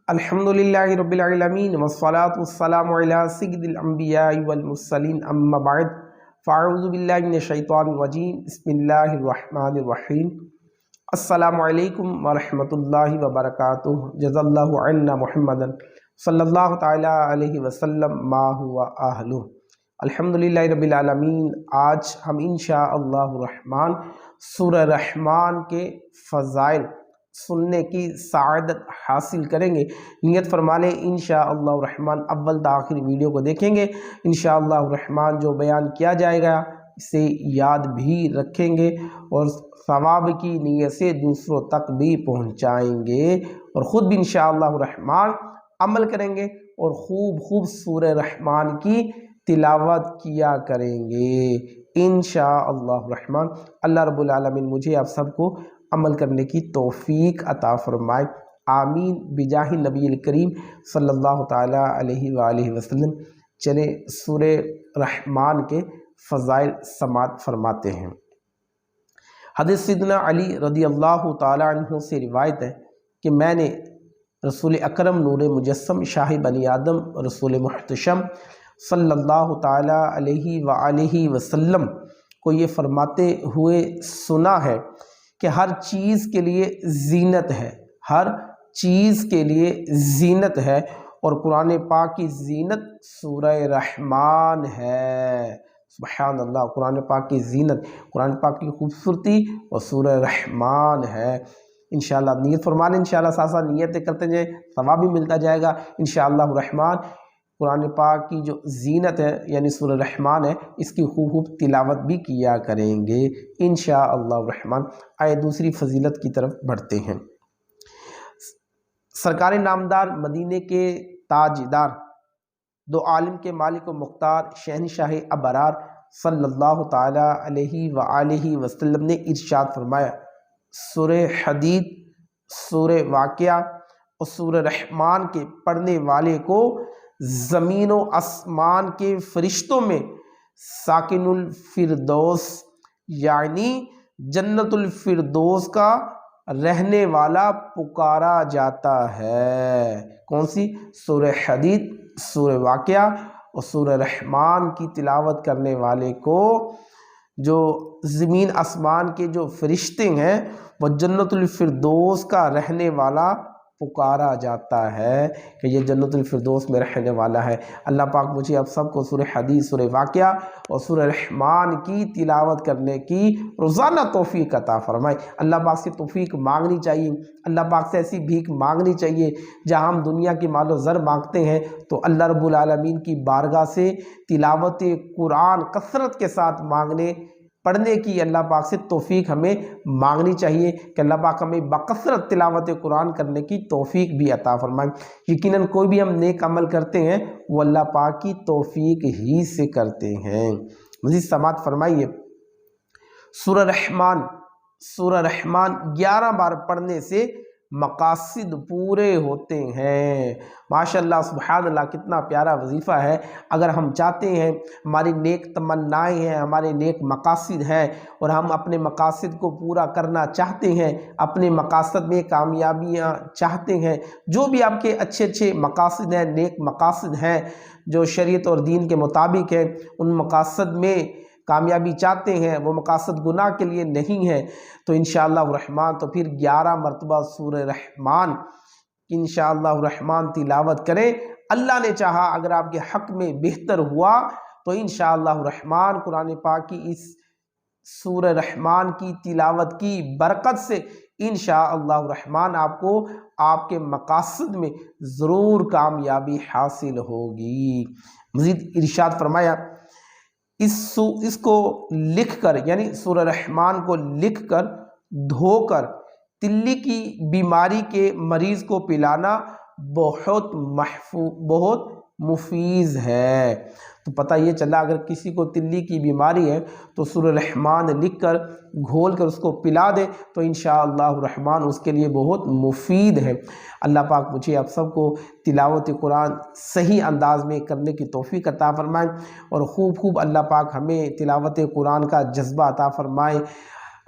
अल्हम्दुलिल्लाहि रब्बिल आलमीन वस्सलातु वस्सलामु अला सय्यिदिल अंबिया वल मुरसलीन अम्मा बाद फ़अऊज़ु बिल्लाहि मिनश शैतानिर रजीम बिस्मिल्लाहिर रहमानिर रहीम अस्सलामु अलैकुम व रहमतुल्लाहि व बरकातुहू जज़ल्लाहु अन्ना मुहम्मदन सल्लल्लाहु तआला अलैहि वसल्लम मा हुवा अहलुहु। अल्हम्दुलिल्लाहि रब्बिल आलमीन। आज हम इंशाअल्लाहु रहमान सूरह रहमान के फ़ज़ाइल सुनने की सआदत हासिल करेंगे। नियत फरमा लें इंशाअल्लाह रहमान अव्वल से आखिर वीडियो को देखेंगे। इंशाअल्लाह रहमान जो बयान किया जाएगा इसे याद भी रखेंगे और सवाब की नीयत से दूसरों तक भी पहुंचाएंगे और ख़ुद भी इंशाअल्लाह रहमान अमल करेंगे और खूब सूरह रहमान की तिलावत किया करेंगे इंशाअल्लाह रहमान। अल्लाह रब्बुल आलमीन मुझे आप सबको अमल करने की तौफीक अता फरमाए, आमीन बिजाहि नबील करीम सल्लल्लाहु ताला अलैहि वालैहि वसल्लम। चले सूरह रहमान के फ़ज़ाइल समात फरमाते हैं। हदीस सैयदना अली रदियल्लाहु ताला अन्हु से रिवायत है कि मैंने रसूल अकरम नूर मुजस्सम शाही बनी आदम रसूल मुहतशम सल्लल्लाहु ताला अलैहि वसल्लम को ये फरमाते हुए सुना है कि हर चीज़ के लिए ज़ीनत है, हर चीज़ के लिए ज़ीनत है और कुरान पाक की ज़ीनत सूरह रहमान है। सुभान अल्लाह, कुरान पाक की ज़ीनत, कुरान पाक की खूबसूरती और सूरह रहमान है। इंशाअल्लाह नियत फरमान, इंशाअल्लाह साथ साथ नियत करते जाए, सवाब भी मिलता जाएगा इंशाअल्लाह रहमान। कुरान पाक की जो ज़ीनत है यानी सूरह रहमान है, इसकी खूब तिलावत भी किया करेंगे इंशाअल्लाह रहमान। आए दूसरी फजीलत की तरफ बढ़ते हैं। सरकारी नामदार मदीने के ताजदार दो आलिम के मालिक व मुख्तार शहनशाह अबरार सल्लल्लाहु ताला अलैहि व आलिहि वसल्लम ने इरशाद फरमाया, सूरह हदीद, सूरह वाक़िया और सूरह रहमान के पढ़ने वाले को ज़मीन व आसमान के फरिश्तों में साकिनुल फिरदौस यानी जन्नतुल फिरदौस का रहने वाला पुकारा जाता है। कौन सी? सूरह हदीद, सूरह वाक़िया और सूरह रहमान की तिलावत करने वाले को जो ज़मीन आसमान के जो फरिश्ते हैं वह जन्नतुल फिरदौस का रहने वाला पुकारा जाता है कि ये जन्नतुल फिरदौस में रहने वाला है। अल्लाह पाक मुझे आप सबको सूरह हदीस, सूरह वाक़िया और सूरह रहमान की तिलावत करने की रोज़ाना तौफीक अता फरमाए। अल्लाह पाक से तौफीक मांगनी चाहिए, अल्लाह पाक से ऐसी भीख मांगनी चाहिए जहाँ हम दुनिया की मालो ज़र मांगते हैं तो अल्लाह रब्बुल आलमीन की बारगाह से तिलावत कुरान कसरत के साथ मांगने पढ़ने की अल्लाह पाक से तौफीक हमें मांगनी चाहिए कि अल्लाह पाक हमें बकसरत तिलावत कुरान करने की तौफीक भी अता फरमाए। यकीनन कोई भी हम नेक अमल करते हैं वो अल्लाह पाक की तौफीक ही से करते हैं। मज़ीद समात फरमाइए। सूरह रहमान, सूरह रहमान 11 बार पढ़ने से मकासिद पूरे होते हैं। माशाअल्लाह सुभानअल्लाह, कितना प्यारा वजीफ़ा है। अगर हम चाहते हैं, हमारी नेक तमन्नाएँ हैं, हमारे नेक मकासिद हैं और हम अपने मकासिद को पूरा करना चाहते हैं, अपने मकासद में कामयाबियाँ चाहते हैं, जो भी आपके अच्छे मकासिद हैं, नेक मकासिद हैं जो शरीयत और दीन के मुताबिक है, उन मकासद में कामयाबी चाहते हैं, वो मकासद गुनाह के लिए नहीं है, तो इंशाअल्लाह रहमान तो फिर 11 मरतबा सूरह रहमान इंशाअल्लाह रहमान तिलावत करें। अल्लाह ने चाहा अगर आपके हक़ में बेहतर हुआ तो इंशाअल्लाह रहमान कुरान पाक की इस सूरह रहमान की तिलावत की बरकत से इंशाअल्लाह रहमान आपको आपके मकासद में ज़रूर कामयाबी हासिल होगी। मज़ीद इरशाद फरमाया, इसको लिखकर यानी सूरह रहमान को लिखकर धोकर तिल्ली की बीमारी के मरीज़ को पिलाना बहुत मुफीज़ है। तो पता ये चला अगर किसी को तिल्ली की बीमारी है तो सूरह रहमान लिखकर घोल कर उसको पिला दे तो इंशाअल्लाह रहमान उसके लिए बहुत मुफीद है। अल्लाह पाक मुझे आप सबको तिलावत कुरान सही अंदाज में करने की तौफीक अता फरमाए और खूब अल्लाह पाक हमें तिलावत कुरान का जज्बा अता फरमाए।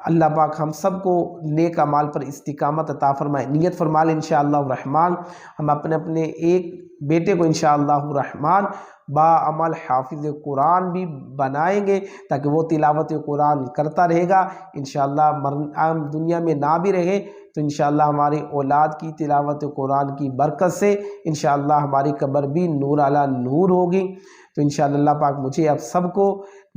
اللہ پاک ہم سب کو نیک اعمال پر استقامت عطا فرمائے۔ نیت فرما لیں انشاءاللہ الرحمن ہم اپنے ایک بیٹے کو انشاءاللہ الرحمن با عمل حافظ قرآن بھی بنائیں گے، تاکہ وہ تلاوت قرآن کرتا رہے گا انشاءاللہ۔ دنیا میں نہ بھی رہے تو انشاءاللہ ہماری اولاد کی تلاوت قرآن کی برکت سے انشاءاللہ ہماری قبر بھی نور علی نور ہوگی۔ تو انشاءاللہ اللہ پاک مجھے اب سب کو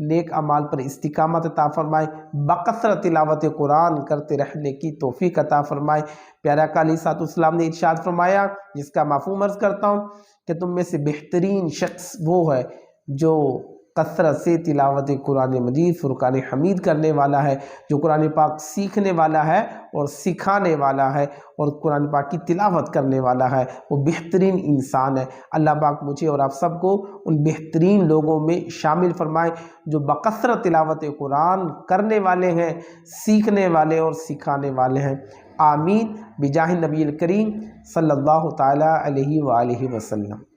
نیک اعمال پر استقامت عطا فرمائے، بکثرت تلاوت قرآن کرتے رہنے کی توفیق عطا فرمائے۔ پیارے آقا علیہ الصلوۃ والسلام نے ارشاد فرمایا، جس کا مفہوم عرض کرتا ہوں، کہ تم میں سے بہترین شخص وہ ہے جو کثرت سے تلاوت قرآن مجید فرقان حمید کرنے والا ہے، جو قرآن پاک سیکھنے والا ہے اور سکھانے والا ہے اور قرآن پاک کی تلاوت کرنے والا ہے، وہ بہترین انسان ہے۔ اللہ پاک مجھے اور آپ سب کو ان بہترین لوگوں میں شامل فرمائے جو بکثرت تلاوت قرآن کرنے والے ہیں، سیکھنے والے اور سکھانے والے ہیں۔ آمین بجاہ نبی الکریم صلی اللہ تعالی علیہ وآلہ وسلم۔